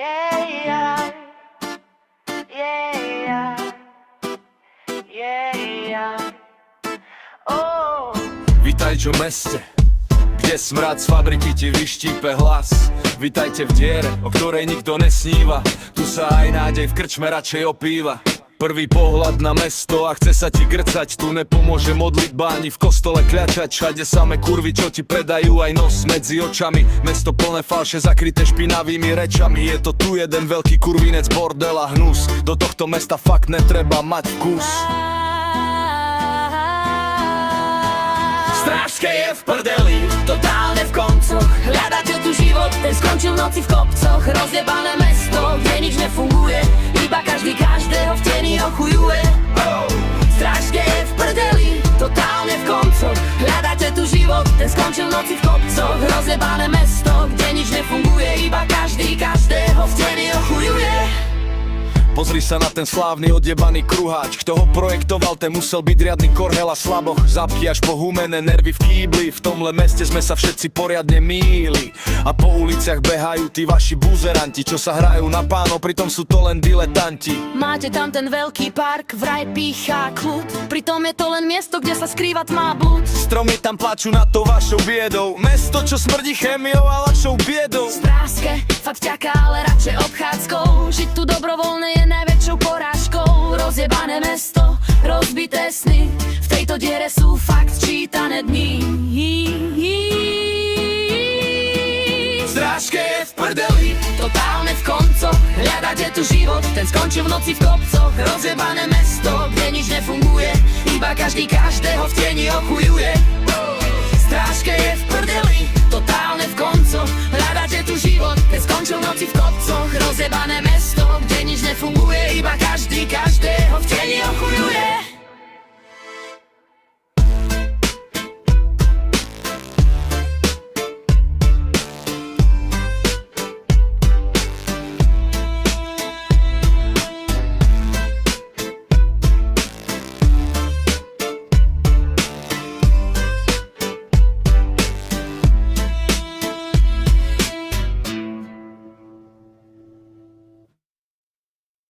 Yeah, yeah, yeah. Oh. Vítajte v meste, kde smrad z fabriky ti vyštípe hlas. Vítajte v diere, o ktorej nikto nesníva. Tu sa aj nádej v krčme radšej opíva. Prvý pohľad na mesto a chce sa ti grcať. Tu nepomôže modlitba ani v kostole kľačať. Všade samé kurvy, čo ti predajú aj nos medzi očami. Mesto plné falše zakryté špinavými rečami. Je to tu jeden veľký kurvinec, bordel a hnus. Do tohto mesta fakt netreba mať vkus. Strážske je v prdeli, totálne v koncoch. Hľadáte tu život, ten skončil v noci v kopcoch. Rozjebané mesto, kde nič nefunguje. Iba každý každého v teni ochujuje. Strážske je v prdeli, totálne v koncoch. Hľadáte tu život, ten skončil v noci v kopcoch. Rozjebané mesto, kde nič nefunguje. Iba každý každého v teni ochujuje. Pozri sa na ten slávny odjebaný kruháč. Kto ho projektoval, ten musel byť riadny korhel a slaboch. Zápky až po humené nervy v kýbli. V tomhle meste sme sa všetci poriadne mýli. A po uliciach behajú tí vaši buzeranti, čo sa hrajú na pánov, pritom sú to len diletanti. Máte tam ten veľký park, vraj pícha kľud. Pritom je to len miesto, kde sa skrýva tmá blúd. Stromy tam plačú nad tou vašou biedou. Mesto, čo smrdí chémiou a ľahšou biedou. Strážske, fakt ťaká, ale radšej obchádzkou. Žiť tu dobrovoľne je najväčšou porážkou. Rozjebané mesto, rozbité sny. V tejto diere sú fakt sčítané dni. Strážke je v prdeli, Totálne v koncoch, hľadáte tu život, ten skončil v noci v kopcoch. Rozjebané mesto, kde nič nefunguje. Iba každý každého v tieni ochujuje. Strážke je v prdeli, totálne v koncoch.